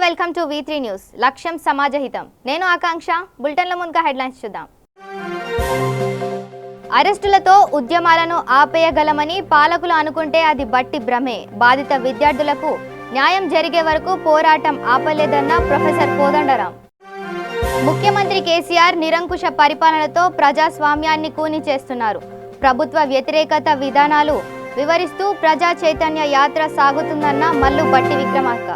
Welcome to V3 news. లక్ష్యం సమాజహితం. నేను ఆకాంక్ష. బులెటిన్ల ముందుగా హెడ్లైన్స్ చూద్దాం. అరెస్టులతో ఉద్యమాలను ఆపేయగలమని పాలకులు అనుకుంటే అది బట్టి భ్రమే. బాధిత విద్యార్థులకు న్యాయం జరిగే వరకు పోరాటం ఆపలేదన్న ప్రొఫెసర్ కోదండరాం. ముఖ్యమంత్రి కేసీఆర్ నిరంకుశ పరిపాలనతో ప్రజాస్వామ్యాన్ని కూని చేస్తున్నారు. ప్రభుత్వ వ్యతిరేకత విధానాలు వివరిస్తూ ప్రజా చైతన్య యాత్ర సాగుతుందన్న మల్లు బట్టి విక్రమార్క.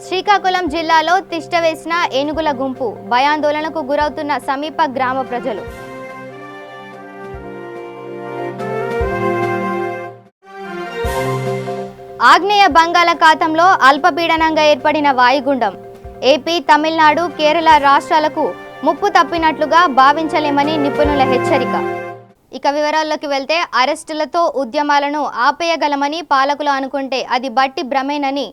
శ్రీకాకుళం జిల్లాలో తిష్టవేసిన ఏనుగుల గుంపు. భయాందోళనకు గురవుతున్న సమీప గ్రామ ప్రజలు. ఆగ్నేయ బంగాళాఖాతంలో అల్పపీడనంగా ఏర్పడిన వాయుగుండం ఏపీ, తమిళనాడు, కేరళ రాష్ట్రాలకు ముప్పు తప్పినట్లుగా భావించలేమని నిపుణుల హెచ్చరిక. ఇక వివరాల్లోకి వెళ్తే, అరెస్టులతో ఉద్యమాలను ఆపేయగలమని పాలకులు అనుకుంటే అది బట్టి భ్రమేనని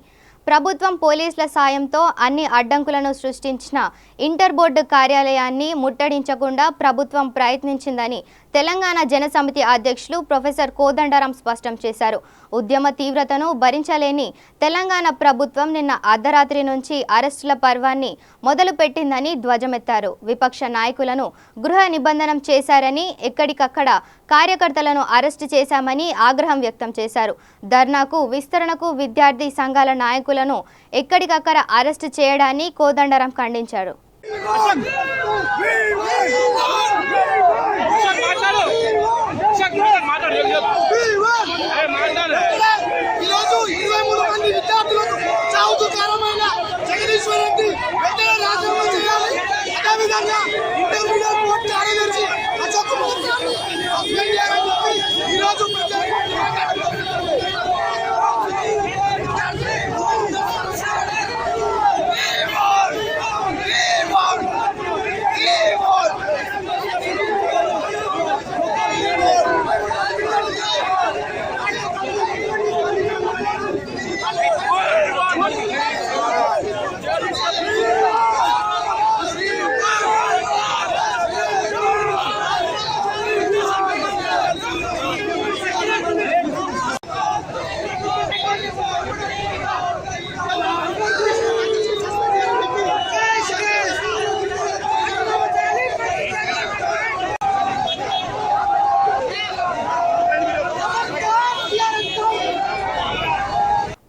ప్రభుత్వం పోలీసుల సాయంతో అన్ని అడ్డంకులను సృష్టించిన ఇంటర్ బోర్డు కార్యాలయాన్ని ముట్టడించకుండా ప్రభుత్వం ప్రయత్నించిందని తెలంగాణ జనసమితి అధ్యక్షులు ప్రొఫెసర్ కోదండరాం స్పష్టం చేశారు. ఉద్యమ తీవ్రతను భరించలేని తెలంగాణ ప్రభుత్వం నిన్న అర్ధరాత్రి నుంచి అరెస్టుల పర్వాన్ని మొదలుపెట్టిందని ధ్వజమెత్తారు. విపక్ష నాయకులను గృహ నిబంధనం చేశారని, ఎక్కడికక్కడ కార్యకర్తలను అరెస్టు చేశామని ఆగ్రహం వ్యక్తం చేశారు. ధర్నాకు, విస్తరణకు విద్యార్థి సంఘాల నాయకులను ఎక్కడికక్కడ అరెస్టు చేయడాన్ని కోదండరాం ఖండించారు.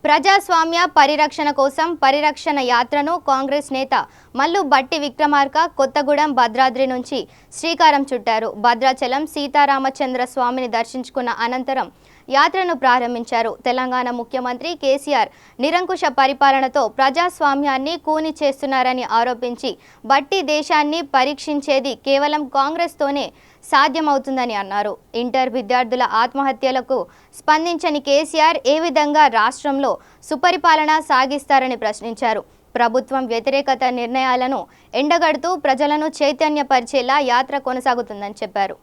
ప్రజాస్వామ్య పరిరక్షణ కోసం పరిరక్షణ యాత్రను కాంగ్రెస్ నేత మల్లు బట్టి విక్రమార్క కొత్తగూడెం భద్రాద్రి నుంచి శ్రీకారం చుట్టారు. భద్రాచలం సీతారామచంద్ర స్వామిని దర్శించుకున్న అనంతరం యాత్రను ప్రారంభించారు. తెలంగాణ ముఖ్యమంత్రి కేసీఆర్ నిరంకుశ పరిపాలనతో ప్రజాస్వామ్యాన్ని కూని చేస్తున్నారని ఆరోపించి బట్టి దేశాన్ని పరీక్షించేది కేవలం కాంగ్రెస్తోనే సాధ్యమవుతుందని అన్నారు. ఇంటర్ విద్యార్థుల ఆత్మహత్యలకు స్పందించని కేసీఆర్ ఏ విధంగా రాష్ట్రంలో సుపరిపాలన సాగిస్తారని ప్రశ్నించారు. ప్రభుత్వం వ్యతిరేకత నిర్ణయాలను ఎండగడుతూ ప్రజలను చైతన్యపరిచేలా యాత్ర కొనసాగుతుందని చెప్పారు.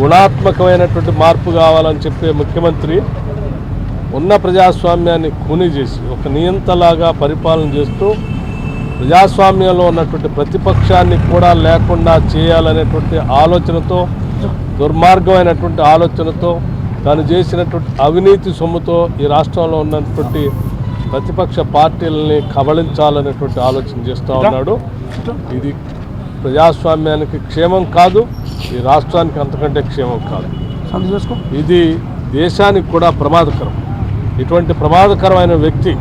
గుణాత్మకమైనటువంటి మార్పు కావాలని చెప్పే ముఖ్యమంత్రి ఉన్న ప్రజాస్వామ్యాన్ని కూని చేసి ఒక నియంతలాగా పరిపాలన చేస్తూ ప్రజాస్వామ్యంలో ఉన్నటువంటి ప్రతిపక్షాన్ని కూడా లేకుండా చేయాలనేటువంటి ఆలోచనతో, దుర్మార్గమైనటువంటి ఆలోచనతో, తాను చేసినటువంటి అవినీతి సొమ్ముతో ఈ రాష్ట్రంలో ఉన్నటువంటి ప్రతిపక్ష పార్టీలని కబళించాలనేటువంటి ఆలోచన చేస్తూ ఉన్నాడు. ఇది ప్రజాస్వామ్యానికి క్షేమం కాదు, ఈ రాష్ట్రానికి అంతకంటే క్షేమం కాదు. ఇది దేశానికి కూడా ప్రమాదకరం. ఇటువంటి ప్రమాదకరమైన వ్యక్తి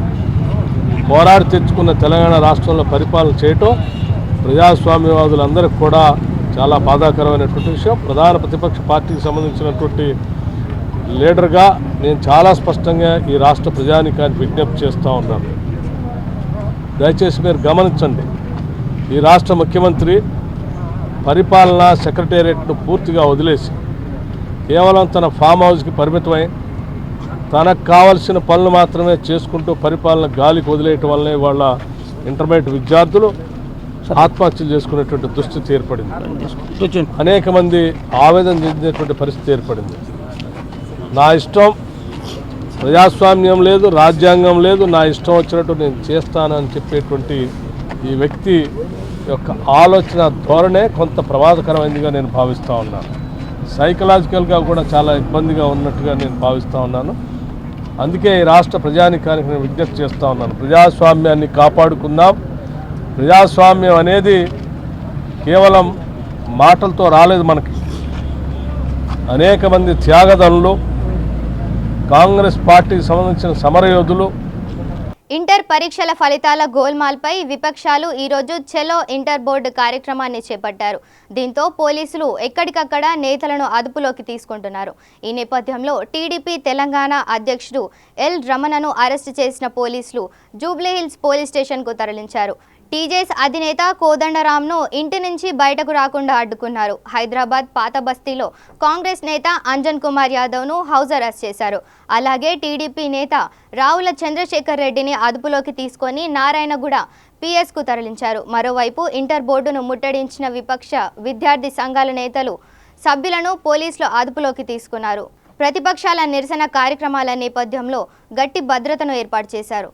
పోరాడి తెచ్చుకున్న తెలంగాణ రాష్ట్రంలో పరిపాలన చేయటం ప్రజాస్వామ్యవాదులందరికీ కూడా చాలా బాధాకరమైనటువంటి విషయం. ప్రధాన ప్రతిపక్ష పార్టీకి సంబంధించినటువంటి లీడర్గా నేను చాలా స్పష్టంగా ఈ రాష్ట్ర ప్రజానికానికి విజ్ఞప్తి చేస్తూ ఉన్నాను. దయచేసి మీరు గమనించండి, ఈ రాష్ట్ర ముఖ్యమంత్రి పరిపాలనా సెక్రటేరియట్ను పూర్తిగా వదిలేసి కేవలం తన ఫామ్ హౌస్కి పరిమితమై తనకు కావలసిన పనులు మాత్రమే చేసుకుంటూ పరిపాలన గాలికి వదిలేయటం వల్లనే వాళ్ళ ఇంటర్మీడియట్ విద్యార్థులు ఆత్మహత్యలు చేసుకునేటువంటి దుస్థితి ఏర్పడింది. అనేక మంది ఆవేదన చెందినటువంటి పరిస్థితి ఏర్పడింది. నా ఇష్టం, ప్రజాస్వామ్యం లేదు, రాజ్యాంగం లేదు, నా ఇష్టం వచ్చినట్టు నేను చేస్తానని చెప్పేటువంటి ఈ వ్యక్తి యొక్క ఆలోచన ధోరణే కొంత ప్రమాదకరమైనదిగా నేను భావిస్తూ ఉన్నాను. సైకలాజికల్గా కూడా చాలా ఇబ్బందిగా ఉన్నట్టుగా నేను భావిస్తూ ఉన్నాను. అందుకే ఈ రాష్ట్ర ప్రజానికానికి నేను విజ్ఞప్తి చేస్తూ ఉన్నాను, ప్రజాస్వామ్యాన్ని కాపాడుకుందాం. ప్రజాస్వామ్యం అనేది కేవలం మాటలతో రాలేదు. మనకి అనేక మంది త్యాగదనులు, కాంగ్రెస్ పార్టీకి సంబంధించిన సమరయోధులు. ఇంటర్ పరీక్షల ఫలితాల గోల్మాల్పై విపక్షాలు ఈరోజు చెలో ఇంటర్ బోర్డు కార్యక్రమాన్ని చేపట్టారు. దీంతో పోలీసులు ఎక్కడికక్కడ నేతలను అదుపులోకి తీసుకుంటున్నారు. ఈ నేపథ్యంలో టీడీపీ తెలంగాణ అధ్యక్షుడు ఎల్ రమణను అరెస్టు చేసిన పోలీసులు జూబ్లీహిల్స్ పోలీస్ స్టేషన్కు తరలించారు. టీజేఎస్ అధినేత కోదండరాంను ఇంటి నుంచి బయటకు రాకుండా అడ్డుకున్నారు. హైదరాబాద్ పాత బస్తీలో కాంగ్రెస్ నేత అంజన్ కుమార్ యాదవ్ను హౌస్ అరెస్ట్ చేశారు. అలాగే టీడీపీ నేత రావుల చంద్రశేఖర్ రెడ్డిని అదుపులోకి తీసుకొని నారాయణగూడ పిఎస్కు తరలించారు. మరోవైపు ఇంటర్ బోర్డును ముట్టడించిన విపక్ష విద్యార్థి సంఘాల నేతలు సభ్యులను పోలీసులు అదుపులోకి తీసుకున్నారు. ప్రతిపక్షాల నిరసన కార్యక్రమాల నేపథ్యంలో గట్టి భద్రతను ఏర్పాటు చేశారు.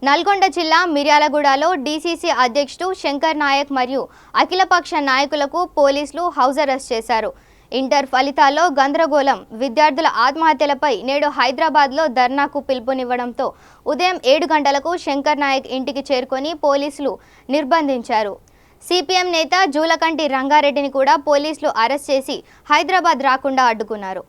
నల్గొండ జిల్లా మిర్యాలగూడలో డీసీసీ అధ్యక్షుడు శంకర్ నాయక్ మరియు అఖిలపక్ష నాయకులకు పోలీసులు హౌస్ అరెస్ట్ చేశారు. ఇంటర్ ఫలితాల్లో గందరగోళం, విద్యార్థుల ఆత్మహత్యలపై నేడు హైదరాబాద్లో ధర్నాకు పిలుపునివ్వడంతో ఉదయం 7 గంటలకు శంకర్ నాయక్ ఇంటికి చేరుకొని పోలీసులు నిర్బంధించారు. సిపిఎం నేత జూలకంటి రంగారెడ్డిని కూడా పోలీసులు అరెస్ట్ చేసి హైదరాబాద్ రాకుండా అడ్డుకున్నారు.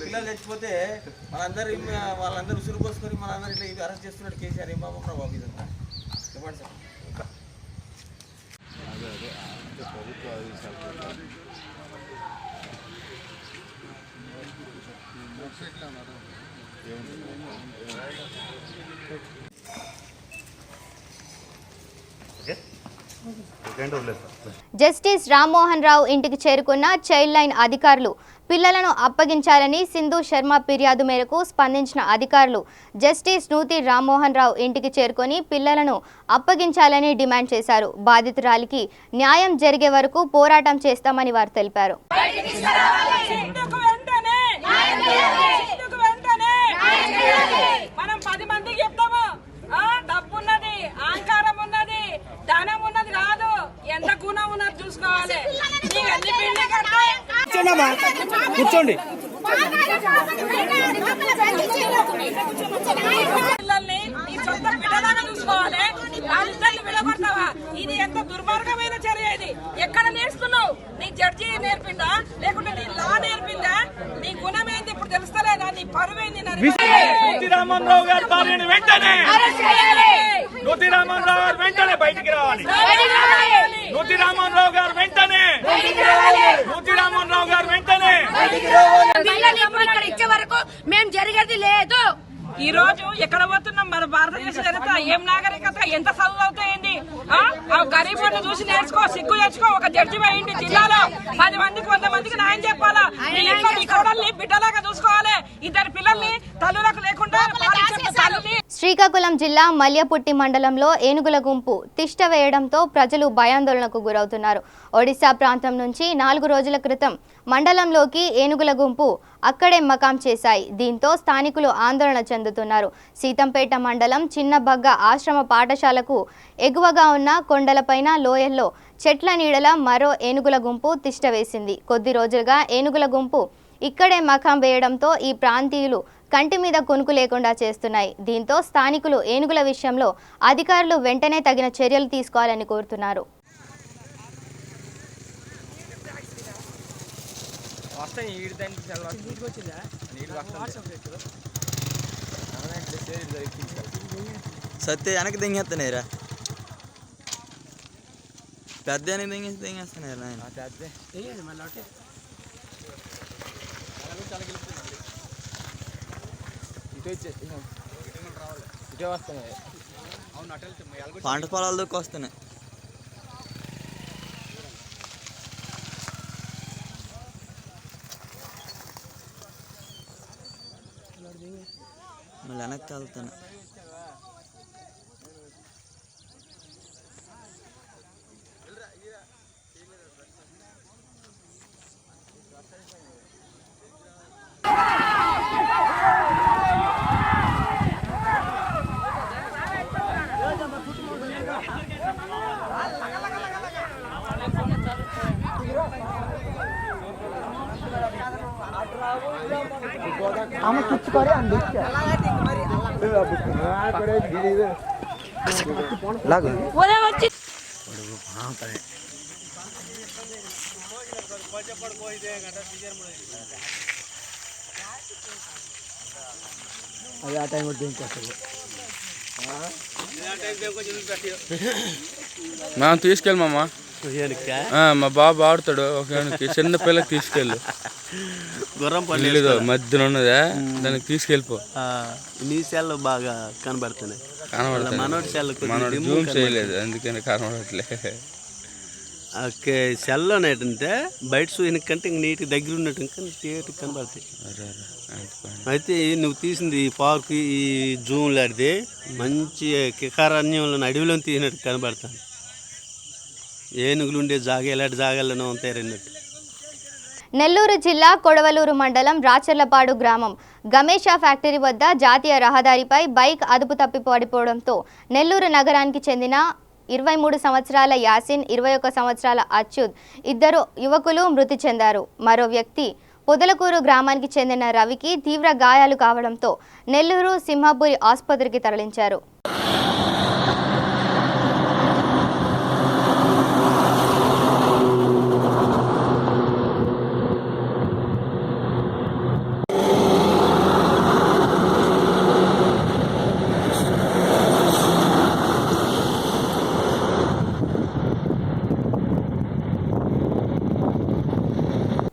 పిల్లలు చచ్చిపోతే మనందరూ వాళ్ళందరూ ఉసురు పోసుకొని మనందరూ ఇట్లా ఇవి అరెస్ట్ చేస్తున్నాడు కేసీఆర్. ఏం బాబు బాబు ఇదంతా చెప్పండి సార్. జస్టిస్ రామ్మోహన్ రావు ఇంటికి చేరుకున్న చైల్డ్ లైన్ అధికారులు పిల్లలను అప్పగించాలని సింధు శర్మ ఫిర్యాదు మేరకు స్పందించిన అధికారులు జస్టిస్ నూతి రామ్మోహన్ రావు ఇంటికి చేరుకొని పిల్లలను అప్పగించాలని డిమాండ్ చేశారు. బాధితురాలికి న్యాయం జరిగే వరకు పోరాటం చేస్తామని వారు తెలిపారు. కూర్చోండి. పిల్లల్ని నీ సొంత బిడ్డలాగా చూసుకోవాలి, వాళ్ళిద్దరిని విడగొడతావా? ఇది ఎంత దుర్మార్గమైన చర్య ఇది. ఎక్కడ నేర్చుకున్నావు? నీ జడ్జి నేర్పిందా లేకుంటే నీ లా నేర్పిందా? నీ గుణం ఏంది ఇప్పుడు తెలుస్తలేదా? నీ పరువేంది? రామ్మోహన్ రావు గారి భార్యని వెంటనే నూతి రామ్మోహన్ రావు గారు వెంటనే బయటికి రావాలి. నూతి రామ్మోహన్ రావు గారు వెంటనే నూతి రామ్మోహన్ రావు గారు వెంటనే ఇక్కడ ఇచ్చే వరకు మేము జరిగేది లేదు. ఈ రోజు ఎక్కడ పోతున్నాం? మన భారతదేశ జనత ఏం నాగరికత, ఎంత చదువు అవుతాయింది? గరీబులను చూసి నేర్చుకో, సిగ్గు తెచ్చుకో. ఒక జడ్జి అయింది జిల్లాలో 10 మందికి 100 మందికి న్యాయం చెప్పాలా? నీ కోడల్ని బిడ్డలాగా చూసుకోవాలి. ఇద్దరు పిల్లల్ని తల్లులకు లేకుండా తల్లిని శ్రీకాకుళం జిల్లా మల్యపుట్టి మండలంలో ఏనుగుల గుంపు తిష్ట వేయడంతో ప్రజలు భయాందోళనకు గురవుతున్నారు. ఒడిశా ప్రాంతం నుంచి 4 రోజుల క్రితం మండలంలోకి ఏనుగుల గుంపు అక్కడే మకాం చేశాయి. దీంతో స్థానికులు ఆందోళన చెందుతున్నారు. సీతంపేట మండలం చిన్నబగ్గ ఆశ్రమ పాఠశాలకు ఎగువగా ఉన్న కొండలపైన లోయల్లో చెట్ల నీడల మరో ఏనుగుల గుంపు తిష్ట వేసింది. కొద్ది రోజులుగా ఏనుగుల గుంపు ఇక్కడే మకాం వేయడంతో ఈ ప్రాంతీయులు కంటి మీద కొనుకు లేకుండా చేస్తున్నాయి. దీంతో స్థానికులు ఏనుగుల విషయంలో అధికారులు వెంటనే తగిన చర్యలు తీసుకోవాలని కోరుతున్నారు. సత్య వెనక్కి దింగేస్తున్నాయిరా, పెద్ద దింగేస్తున్నాయి. పంట పొలాల దొక్కి వస్తున్నాయి. మళ్ళీ వెనక్కి వెళ్తాను. మనం తీసుకెళ్ళమమ్మా, మా బాబు ఆడుతాడు. ఒక చిన్న పిల్లకి తీసుకెళ్ళు. గుర్రం పల్లిదో మధ్యలో ఉన్నదా, దానికి తీసుకెళ్ళిపో. నీ సెల్ బాగా కనబడుతున్నాయి. మనోడు జూమ్ చేయలేదు, అందుకని కనబడట్లే. ఓకే, సెల్లో ఏంటంటే బయట చూసిన కంటే ఇంక నీటి దగ్గర ఉన్నట్టు ఇంకా థియేటర్ కనబడతాయి. అయితే నువ్వు తీసింది ఈ పార్క్, ఈ జూమ్ లాంటిది మంచి కికారణ్యంలో అడవిలో తీసినట్టు కనబడతాను. ఏనుగులు ఉండే జాగా ఎలాంటి జాగాల్లోనే ఉంటాయి అన్నట్టు. నెల్లూరు జిల్లా కొడవలూరు మండలం రాచర్లపాడు గ్రామం గమేషా ఫ్యాక్టరీ వద్ద జాతీయ రహదారిపై బైక్ అదుపు తప్పి పడిపోవడంతో నెల్లూరు నగరానికి చెందిన 23 సంవత్సరాల యాసిన్, 21 సంవత్సరాల అచ్యుత్ ఇద్దరు యువకులు మృతి చెందారు. మరో వ్యక్తి పొదలకూరు గ్రామానికి చెందిన రవికి తీవ్ర గాయాలు కావడంతో నెల్లూరు సింహాపురి ఆసుపత్రికి తరలించారు.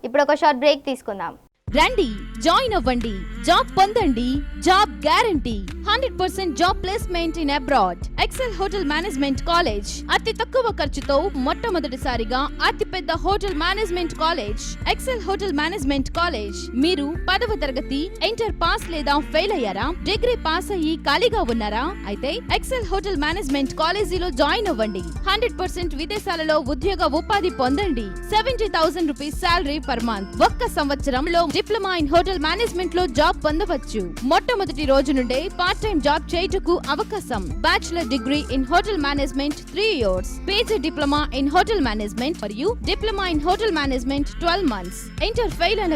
ఇప్పుడు ఒక షార్ట్ బ్రేక్ తీసుకుందాం. రండి, జాయిన్ అవ్వండి, జాబ్ పొందండి, job guarantee, 100% job placement in abroad. Excel hotel management college అతి తక్కువ ఖర్చుతో మొట్టమొదటిసారిగా అతి పెద్ద hotel management college Excel hotel management college. మీరు 10వ తరగతి ఇంటర్ పాస్ లేదా ఫెయిల్ అయ్యారా? డిగ్రీ పాస్ అయ్యి ఖాళీగా ఉన్నారా? అయితే ఎక్సెల్ హోటల్ మేనేజ్మెంట్ కాలేజీలో జాయిన్ అవ్వండి. 100% విదేశాలలో ఉద్యోగ ఉపాధి పొందండి. 70,000 రూపీస్ సాలరీ పర్ మంత్. ఒక్క సంవత్సరంలో డిప్లొమా ఇన్ హోటల్ మేనేజ్మెంట్ లో జాబ్ పొందవచ్చు. మొట్టమొదటి రోజు నుండే పార్ట్ టైం జాబ్ చేయుటకు అవకాశం. Bachelor degree in hotel management 3 years, PG diploma in hotel management మరియు diploma in hotel management 12 months. Inter fail అయిన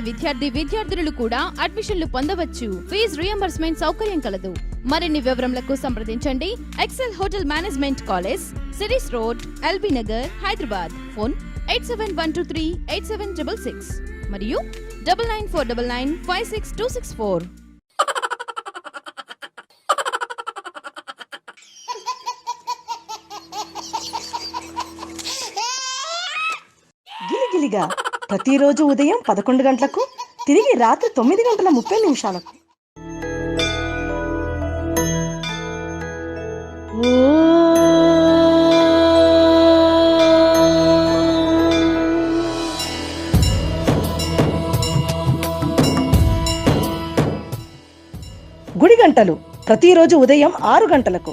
విద్యార్థులు కూడా అడ్మిషన్లు పొందవచ్చు. ఫీజు రియంబర్స్మెంట్ సౌకర్యం కలదు. మరిన్ని వివరములకు సంప్రదించండి. Excel hotel management college, series road, LB Nagar, Hyderabad. Phone 8712387666 మరియు 9949956264. గిలిగిలిగా ప్రతిరోజు ఉదయం 11 గంటలకు, తిరిగి రాత్రి 9:30 గుడి గంటలు ప్రతిరోజు ఉదయం 6 గంటలకు.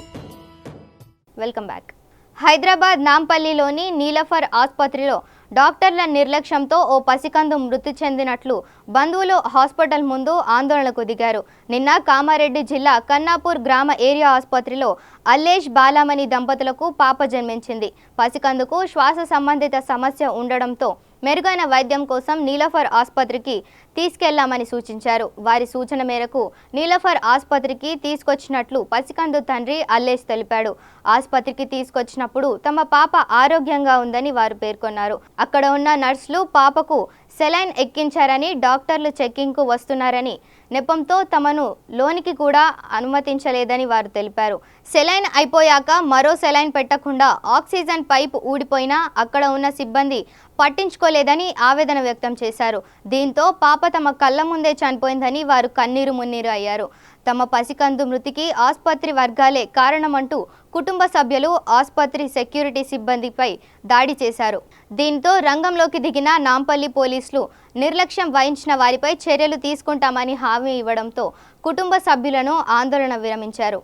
Welcome back. హైదరాబాద్ నాంపల్లిలోని నీలఫర్ ఆసుపత్రిలో డాక్టర్ల నిర్లక్ష్యంతో ఓ పసికందు మృతి చెందినట్లు బంధువులు హాస్పిటల్ ముందు ఆందోళనకు దిగారు. నిన్న కామారెడ్డి జిల్లా కన్నాపూర్ గ్రామ ఏరియా ఆసుపత్రిలో అల్లేష్ బాలామణి దంపతులకు పాప జన్మించింది. పసికందుకు శ్వాస సంబంధిత సమస్య ఉండడంతో మెరుగైన వైద్యం కోసం నీలఫర్ ఆసుపత్రికి తీసుకెళ్లామని సూచించారు. వారి సూచన మేరకు నీలఫర్ ఆసుపత్రికి తీసుకొచ్చినట్లు పసికందు తండ్రి అల్లేష్ తెలిపాడు. ఆసుపత్రికి తీసుకొచ్చినప్పుడు తమ పాప ఆరోగ్యంగా ఉందని వారు పేర్కొన్నారు. అక్కడ ఉన్న నర్సులు పాపకు సెలైన్ ఎక్కించారని, డాక్టర్లు చెక్కింగ్కు వస్తున్నారని నెపంతో తమను లోనికి కూడా అనుమతించలేదని వారు తెలిపారు. సెలైన్ అయిపోయాక మరో సెలైన్ పెట్టకుండా ఆక్సిజన్ పైప్ ఊడిపోయినా అక్కడ ఉన్న సిబ్బంది పట్టించుకోలేదని ఆవేదన వ్యక్తం చేశారు. దీంతో పాప తమ కళ్ళ ముందే చనిపోయిందని వారు కన్నీరు మున్నీరు అయ్యారు. తమ పసికందు మృతికి ఆసుపత్రి వర్గాలే కారణమంటూ కుటుంబ సభ్యులు ఆసుపత్రి సెక్యూరిటీ సిబ్బందిపై దాడి చేశారు. దీంతో రంగంలోకి దిగిన నాంపల్లి పోలీసులు నిర్లక్ష్యం వహించిన వారిపై చర్యలు తీసుకుంటామని హామీ ఇవ్వడంతో కుటుంబ సభ్యులను ఆందోళన విరమించారు.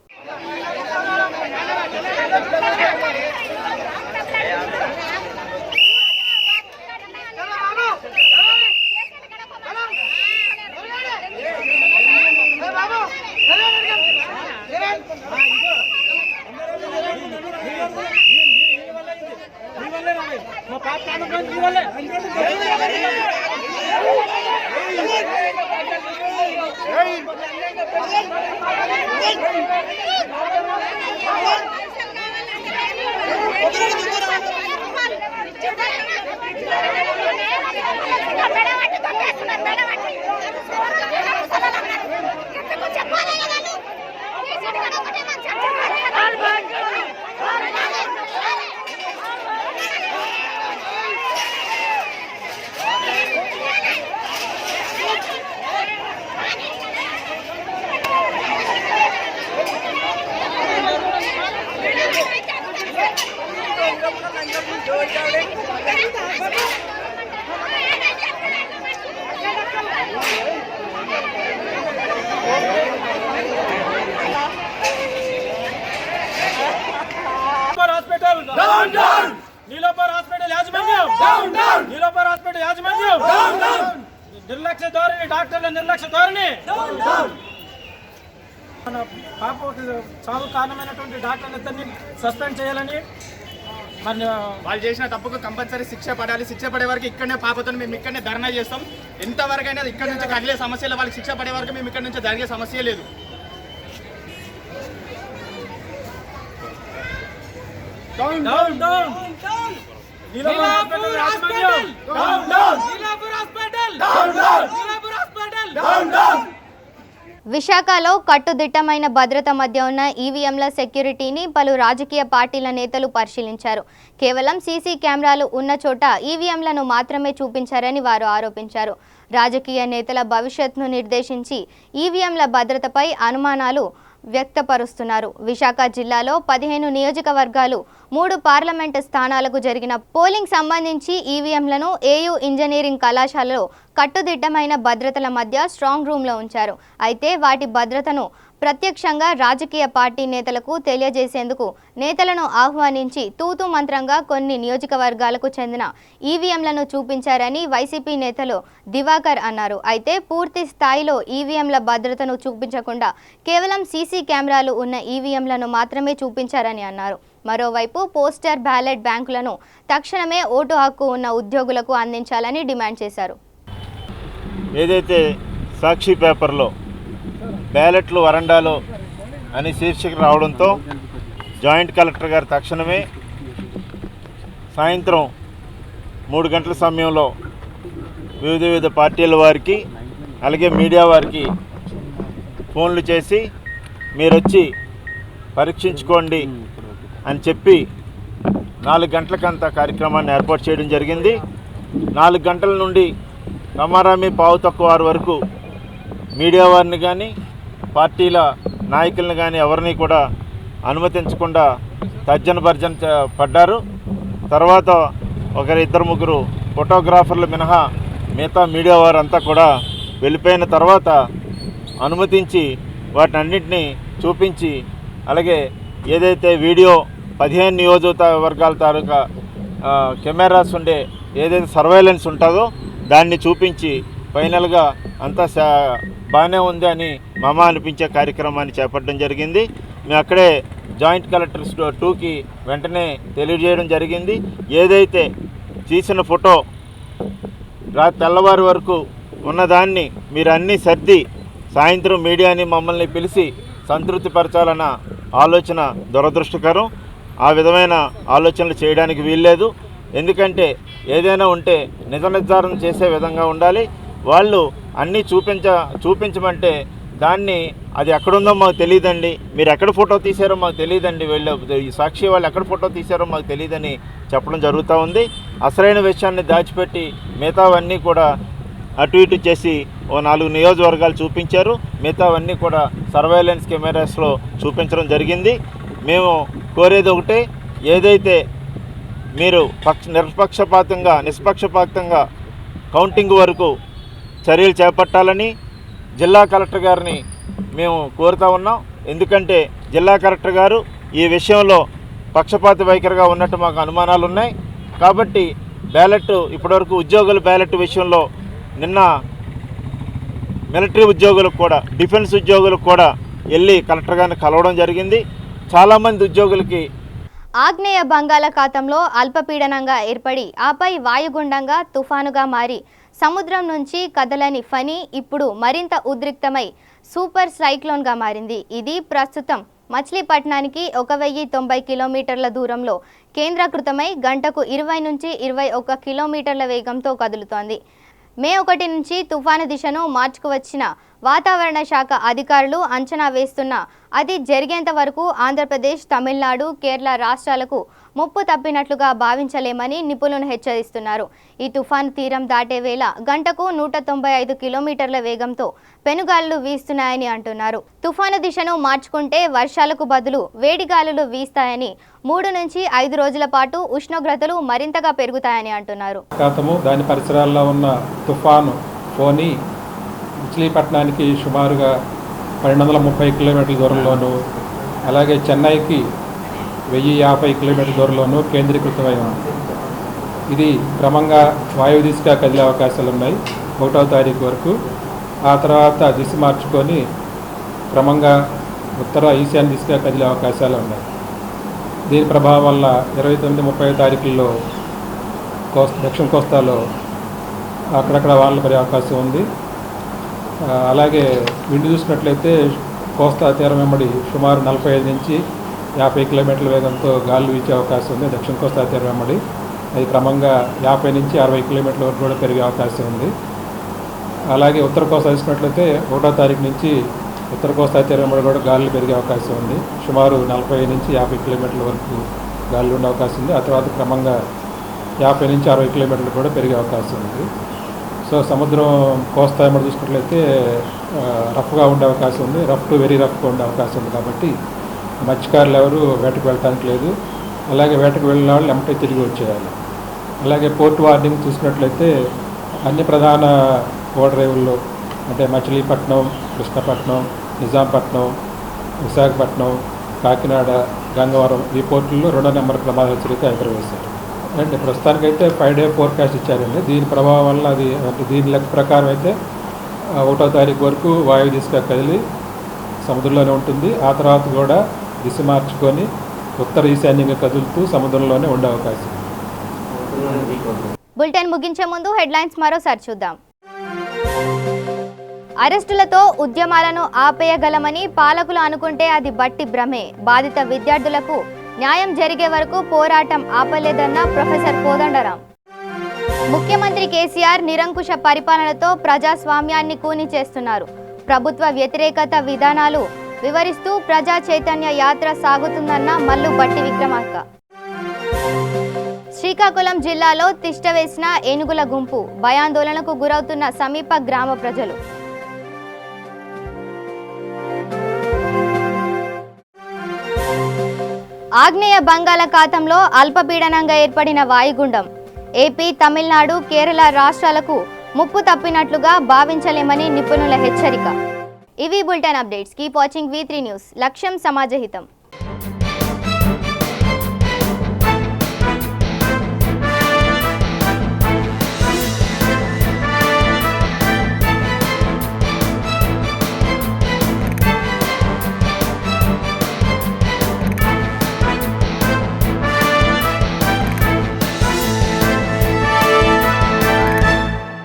నీలోఫర్ హాస్పిటల్ యాజమాన్యం నీలోఫర్ హాస్పిటల్ యాజమాన్యం నిర్లక్ష్య ధోరణి, డాక్టర్ల నిర్లక్ష్య ధోరణి. మన పాప చావు కారణమైనటువంటి డాక్టర్లు ఇద్దరిని సస్పెండ్ చేయాలని, మరి వాళ్ళు చేసిన తప్పుకు కంపల్సరీ శిక్ష పడాలి. శిక్ష పడే వరకు ఇక్కడనే పాపతో మేము ఇక్కడనే ధర్నా చేస్తాం. ఎంతవరకైనా ఇక్కడ నుంచి కదిలే సమస్యలు, వాళ్ళకి శిక్ష పడే వరకు మేము ఇక్కడ నుంచి జరిగే సమస్య లేదు. విశాఖలో కట్టుదిట్టమైన భద్రత మధ్య ఉన్న ఈవీఎంల సెక్యూరిటీని పలు రాజకీయ పార్టీల నేతలు పరిశీలించారు. కేవలం సీసీ కెమెరాలు ఉన్న చోట ఈవీఎంలను మాత్రమే చూపించారని వారు ఆరోపించారు. రాజకీయ నేతల భవిష్యత్తును నిర్దేశించి ఈవీఎంల భద్రతపై అనుమానాలు వ్యక్తపరుస్తున్నారు. విశాఖ జిల్లాలో 15 నియోజకవర్గాలు 3 పార్లమెంటు స్థానాలకు జరిగిన పోలింగ్ సంబంధించి ఈవీఎంలను ఏయూ ఇంజనీరింగ్ కళాశాలలో కట్టుదిట్టమైన భద్రతల మధ్య స్ట్రాంగ్ రూమ్లో ఉంచారు. అయితే వాటి భద్రతను ప్రత్యక్షంగా రాజకీయ పార్టీ నేతలకు తెలియజేసేందుకు నేతలను ఆహ్వానించి తూతూ మంత్రంగా కొన్ని నియోజకవర్గాలకు చెందిన ఈవీఎంలను చూపించారని వైసీపీ నేతలు దివాకర్ అన్నారు. అయితే పూర్తి స్థాయిలో ఈవీఎంల భద్రతను చూపించకుండా కేవలం సీసీ కెమెరాలు ఉన్న ఈవీఎంలను మాత్రమే చూపించారని అన్నారు. మరోవైపు పోస్టర్ బ్యాలెట్ బ్యాంకులను తక్షణమే ఓటు హక్కు ఉన్న ఉద్యోగులకు అందించాలని డిమాండ్ చేశారు. ఏదైతే సాక్షి పేపర్లో బ్యాలెట్లు వరండాలో అని శీర్షిక రావడంతో జాయింట్ కలెక్టర్ గారు తక్షణమే సాయంత్రం 3 గంటల సమయంలో వివిధ పార్టీల వారికి అలాగే మీడియా వారికి ఫోన్లు చేసి మీరు వచ్చి పరీక్షించుకోండి అని చెప్పి 4 గంటలకంత కార్యక్రమాన్ని ఏర్పాటు చేయడం జరిగింది. 4 గంటల నుండి రమారామి పావు తక్కువ 6 వరకు మీడియా వారిని కానీ పార్టీల నాయకులను కానీ ఎవరిని కూడా అనుమతించకుండా తర్జన భర్జన పడ్డారు. తర్వాత 1-2-3 ఫోటోగ్రాఫర్లు మినహా మిగతా మీడియా వారంతా కూడా వెళ్ళిపోయిన తర్వాత అనుమతించి వాటిని అన్నింటినీ చూపించి, అలాగే ఏదైతే వీడియో 15 నియోజకవర్గాల తాలూకా కెమెరాస్ ఉండే ఏదైతే సర్వేలెన్స్ ఉంటుందో దాన్ని చూపించి ఫైనల్గా అంతా బాగానే ఉంది అని మమ అనిపించే కార్యక్రమాన్ని చేపట్టడం జరిగింది. మేము అక్కడే జాయింట్ కలెక్టర్ 2కి వెంటనే తెలియజేయడం జరిగింది. ఏదైతే తీసిన ఫోటో తెల్లవారి వరకు ఉన్నదాన్ని మీరు అన్నీ సర్ది సాయంత్రం మీడియాని మమ్మల్ని పిలిచి సంతృప్తిపరచాలన్న ఆలోచన దురదృష్టకరం. ఆ విధమైన ఆలోచనలు చేయడానికి వీల్లేదు. ఎందుకంటే ఏదైనా ఉంటే నిజ నిర్ధారణ చేసే విధంగా ఉండాలి. వాళ్ళు అన్నీ చూపించమంటే దాన్ని అది ఎక్కడుందో మాకు తెలియదండి, మీరు ఎక్కడ ఫోటో తీశారో మాకు తెలియదండి, ఈ సాక్షి వాళ్ళు ఎక్కడ ఫోటో తీశారో మాకు తెలియదని చెప్పడం జరుగుతూ ఉంది. అసలైన విషయాన్ని దాచిపెట్టి మిగతావన్నీ కూడా అటు ఇటు చేసి 4 నియోజకవర్గాలు చూపించారు. మిగతావన్నీ కూడా సర్వేలెన్స్ కెమెరాస్లో చూపించడం జరిగింది. మేము కోరేది ఒకటే, ఏదైతే మీరు నిష్పక్షపాతంగా కౌంటింగ్ వరకు చర్యలు చేపట్టాలని జిల్లా కలెక్టర్ గారిని మేము కోరుతూ ఉన్నాం. ఎందుకంటే జిల్లా కలెక్టర్ గారు ఈ విషయంలో పక్షపాత వైఖరిగా ఉన్నట్టు మాకు అనుమానాలు ఉన్నాయి. కాబట్టి ఇప్పటివరకు ఉద్యోగుల బ్యాలెట్ విషయంలో నిన్న మిలిటరీ ఉద్యోగులకు కూడా, డిఫెన్స్ ఉద్యోగులకు కూడా వెళ్ళి కలెక్టర్ గారిని కలవడం జరిగింది. చాలామంది ఉద్యోగులకి ఆగ్నేయ బంగాళాఖాతంలో అల్పపీడనంగా ఏర్పడి ఆపై వాయుగుండంగా తుఫానుగా మారి సముద్రం నుంచి కదలని ఫణి ఇప్పుడు మరింత ఉద్రిక్తమై సూపర్ సైక్లోన్గా మారింది. ఇది ప్రస్తుతం మచిలీపట్నానికి 1090 కిలోమీటర్ల దూరంలో కేంద్రీకృతమై గంటకు 20 నుంచి 21 కిలోమీటర్ల వేగంతో కదులుతోంది. మే 1 నుంచి తుఫాను దిశను మార్చుకువచ్చిన వాతావరణ శాఖ అధికారులు అంచనా వేస్తున్న అది జరిగేంత వరకు ఆంధ్రప్రదేశ్, తమిళనాడు, కేరళ రాష్ట్రాలకు ముప్పు తప్పినట్లుగా భావించలేమని నిపుణులు హెచ్చరిస్తున్నారు. ఈ తుఫాను తీరం దాటే వేళ గంటకు 195 కిలోమీటర్ల వేగంతో పెనుగాలులు వీస్తున్నాయని అంటున్నారు. తుఫాను దిశను మార్చుకుంటే వర్షాలకు బదులు వేడిగాలులు వీస్తాయని, 3 నుంచి 5 రోజుల పాటు ఉష్ణోగ్రతలు మరింతగా పెరుగుతాయని అంటున్నారు. దాని పరిసరాల్లో ఉన్న తుఫాను ఫోని మచిలీపట్నానికి సుమారుగా 1230 కిలోమీటర్ల దూరంలోనూ, అలాగే చెన్నైకి 1050 కిలోమీటర్ల దూరంలోనూ కేంద్రీకృతమై ఉంది. ఇది క్రమంగా వాయు దిశగా కదిలే అవకాశాలు ఉన్నాయి 1వ తారీఖు వరకు. ఆ తర్వాత దిశ మార్చుకొని క్రమంగా ఉత్తర ఈశాన్య దిశగా కదిలే అవకాశాలు ఉన్నాయి. దీని ప్రభావం వల్ల 29-30 తారీఖుల్లో దక్షిణ కోస్తాలో అక్కడక్కడ వానలు పడే అవకాశం ఉంది. అలాగే విండు చూసినట్లయితే కోస్తా తీరం వెంబడి సుమారు 45 నుంచి 50 కిలోమీటర్ల వేగంతో గాలులు వీచే అవకాశం ఉంది దక్షిణ కోస్తా తీరం వెంబడి. అది క్రమంగా 50 నుంచి 60 కిలోమీటర్ల వరకు కూడా పెరిగే అవకాశం ఉంది. అలాగే ఉత్తర కోస్తా చూసినట్లయితే 1వ తారీఖు నుంచి ఉత్తర కోస్తా తీరం వెంబడి కూడా గాలులు పెరిగే అవకాశం ఉంది. సుమారు 40 నుంచి 50 కిలోమీటర్ల వరకు గాలులు ఉండే అవకాశం ఉంది. ఆ తర్వాత క్రమంగా 50 నుంచి 60 కిలోమీటర్లు కూడా పెరిగే అవకాశం ఉంది. సో సముద్రం కోస్తా వెంబడి చూసినట్లయితే రఫ్గా ఉండే అవకాశం ఉంది, రఫ్ టు వెరీ రఫ్గా ఉండే అవకాశం ఉంది. కాబట్టి మత్స్యకారులు ఎవరు వేటకు వెళ్ళటానికి లేదు. అలాగే వేటకు వెళ్ళిన వాళ్ళు వెంటనే తిరిగి వచ్చేయాలి. అలాగే పోర్ట్ వార్నింగ్ చూసినట్లయితే అన్ని ప్రధాన ఓడరేవుల్లో అంటే మచిలీపట్నం, కృష్ణపట్నం, నిజాంపట్నం, విశాఖపట్నం, కాకినాడ, గంగవరం ఈ పోర్టుల్లో 2వ నెంబర్ ప్రమాద హెచ్చరిక ఎగురవేశారు. అంటే ప్రస్తుతానికైతే 5 డే ఫోర్కాస్ట్ ఇచ్చారండి. దీని ప్రభావం వల్ల అది అంటే దీని లెక్క ప్రకారం అయితే 1వ తారీఖు వరకు వాయు దిశగా కదిలి సముద్రంలోనే ఉంటుంది. ఆ తర్వాత కూడా దిశ మార్చుకొని ఉత్తర ఈశాన్యంగా కదులుతూ సముద్రంలోనే ఉండే అవకాశం. బులెటిన్ ముగించే ముందు హెడ్లైన్స్ మరోసారి చూద్దాం. అరెస్టులతో ఉద్యమాలను ఆపేయగలమని పాలకులు అనుకుంటే అది బట్టి భ్రమే. బాధిత విద్యార్థులకు న్యాయం జరిగే వరకు పోరాటం ఆపలేదన్న ప్రొఫెసర్ కోదండరాం. ముఖ్యమంత్రి కేసీఆర్ నిరంకుశ పరిపాలనతో ప్రజాస్వామ్యాన్ని కూని చేస్తున్నారు. ప్రభుత్వ వ్యతిరేకత విధానాలు వివరిస్తూ ప్రజా చైతన్య యాత్ర సాగుతుందన్న మల్లు బట్టి విక్రమార్క. శ్రీకాకుళం జిల్లాలో తిష్టవేసిన ఏనుగుల గుంపు, భయాందోళనకు గురవుతున్న సమీప గ్రామ ప్రజలు. ఆగ్నేయ బంగాళాఖాతంలో అల్పపీడనంగా ఏర్పడిన వాయుగుండం ఏపీ, తమిళనాడు, కేరళ రాష్ట్రాలకు ముప్పు తప్పినట్లుగా భావించలేమని నిపుణుల హెచ్చరిక. ఇవి bulletin updates. Keep watching V3 news. లక్ష్యం సమాజహితం.